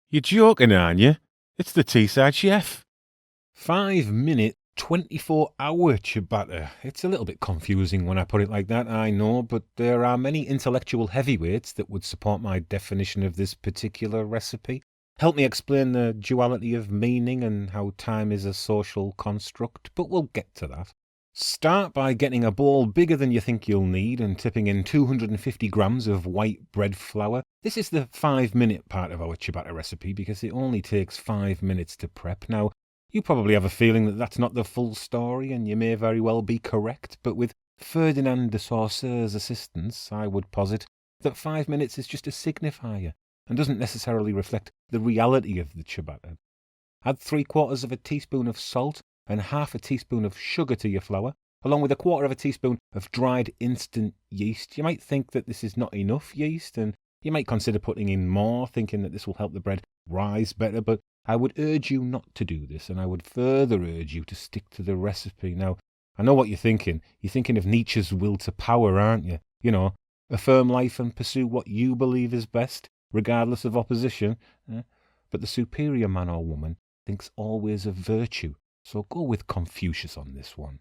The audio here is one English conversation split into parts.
You're joking, aren't you? It's the Teesside Chef. 5 minute, 24-hour ciabatta. It's a little bit confusing when I put it like that, I know, but there are many intellectual heavyweights that would support my definition of this particular recipe. Help me explain the duality of meaning and how time is a social construct, but we'll get to that. Start by getting a bowl bigger than you think you'll need and tipping in 250 grams of white bread flour. This is the 5-minute part of our ciabatta recipe because it only takes 5 minutes to prep. Now, you probably have a feeling that that's not the full story, and you may very well be correct, but with Ferdinand de Saussure's assistance, I would posit that 5 minutes is just a signifier and doesn't necessarily reflect the reality of the ciabatta. Add 3/4 of a teaspoon of salt and half a teaspoon of sugar to your flour, along with 1/4 of a teaspoon of dried instant yeast. You might think that this is not enough yeast, and you might consider putting in more, thinking that this will help the bread rise better, but I would urge you not to do this, and I would further urge you to stick to the recipe. Now, I know what you're thinking. You're thinking of Nietzsche's will to power, aren't you? You know, affirm life and pursue what you believe is best, regardless of opposition. But the superior man or woman thinks always of virtue, so go with Confucius on this one.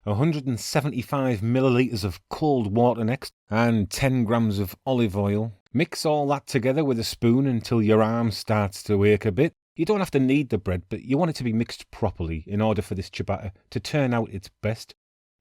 175 millilitres of cold water next, and 10 grams of olive oil. Mix all that together with a spoon until your arm starts to ache a bit. You don't have to knead the bread, but you want it to be mixed properly in order for this ciabatta to turn out its best.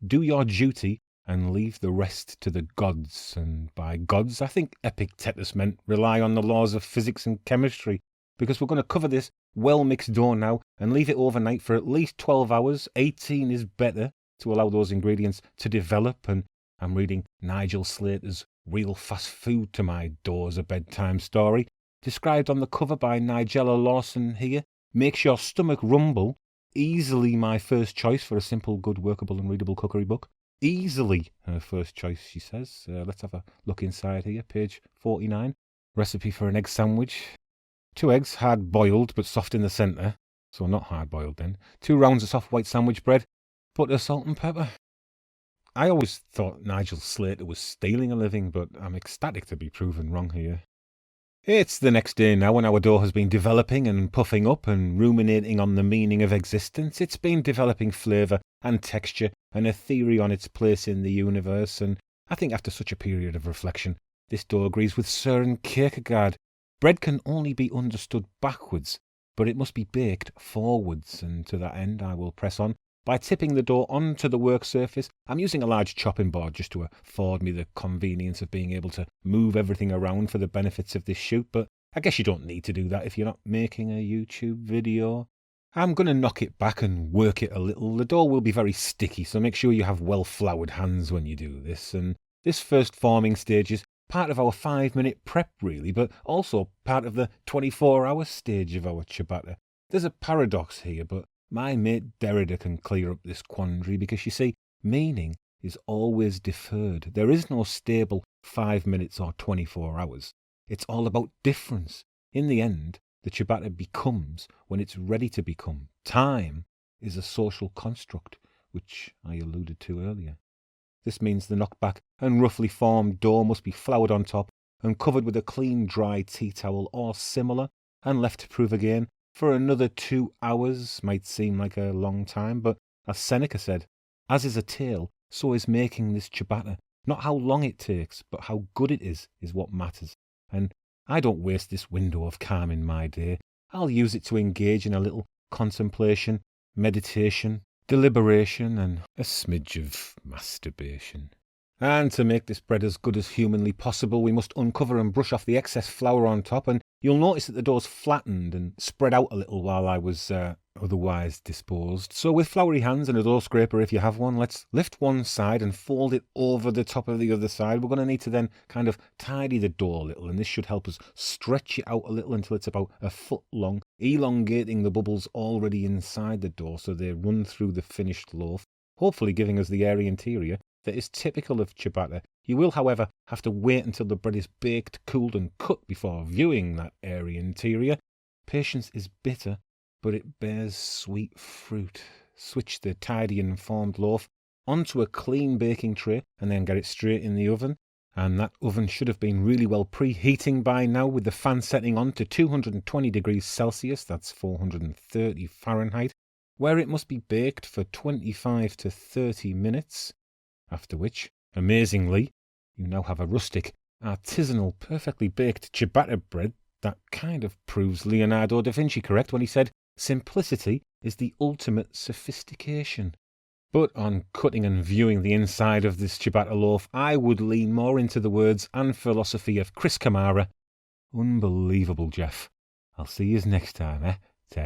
Do your duty and leave the rest to the gods. And by gods, I think Epictetus meant rely on the laws of physics and chemistry, because we're going to cover this well-mixed dough now and leave it overnight for at least 12 hours. 18 is better to allow those ingredients to develop. And I'm reading Nigel Slater's Real Fast Food to My Dough as a bedtime story, described on the cover by Nigella Lawson here. Makes your stomach rumble. Easily my first choice for a simple, good, workable and readable cookery book. Easily her first choice, she says. Let's have a look inside here, page 49. Recipe for an egg sandwich. 2 eggs, hard-boiled but soft in the centre, so not hard-boiled then. 2 rounds of soft white sandwich bread, butter, salt and pepper. I always thought Nigel Slater was stealing a living, but I'm ecstatic to be proven wrong here. It's the next day now, and our dough has been developing and puffing up and ruminating on the meaning of existence. It's been developing flavour and texture and a theory on its place in the universe, and I think after such a period of reflection, this dough agrees with Søren Kierkegaard. Bread can only be understood backwards, but it must be baked forwards, and to that end I will press on by tipping the dough onto the work surface. I'm using a large chopping board just to afford me the convenience of being able to move everything around for the benefits of this shoot, but I guess you don't need to do that if you're not making a YouTube video. I'm going to knock it back and work it a little. The dough will be very sticky, so make sure you have well-floured hands when you do this, and this first forming stage is part of our 5-minute prep, really, but also part of the 24-hour stage of our ciabatta. There's a paradox here, but my mate Derrida can clear up this quandary, because you see, meaning is always deferred. There is no stable 5 minutes or 24 hours. It's all about difference. In the end, the ciabatta becomes when it's ready to become. Time is a social construct, which I alluded to earlier. This means the knockback and roughly formed dough must be floured on top and covered with a clean, dry tea towel or similar, and left to prove again for another 2 hours. Might seem like a long time, but as Seneca said, as is a tale, so is making this ciabatta. Not how long it takes, but how good it is what matters. And I don't waste this window of calm in my day. I'll use it to engage in a little contemplation, meditation, deliberation, and a smidge of masturbation. And to make this bread as good as humanly possible, we must uncover and brush off the excess flour on top, and you'll notice that the dough's flattened and spread out a little while I was otherwise disposed. So with floury hands and a dough scraper if you have one, let's lift one side and fold it over the top of the other side. We're going to need to then kind of tidy the dough a little, and this should help us stretch it out a little until it's about a foot long, elongating the bubbles already inside the dough so they run through the finished loaf, hopefully giving us the airy interior that is typical of ciabatta. You will, however, have to wait until the bread is baked, cooled and cut before viewing that airy interior. Patience is bitter, but it bears sweet fruit. Switch the tidy and formed loaf onto a clean baking tray and then get it straight in the oven. And that oven should have been really well preheating by now, with the fan setting on to 220 degrees Celsius, that's 430 Fahrenheit, where it must be baked for 25 to 30 minutes, after which, amazingly, you now have a rustic, artisanal, perfectly baked ciabatta bread that kind of proves Leonardo da Vinci correct when he said, "Simplicity is the ultimate sophistication." But on cutting and viewing the inside of this ciabatta loaf, I would lean more into the words and philosophy of Chris Kamara. Unbelievable, Jeff. I'll see yous next time, eh? Ta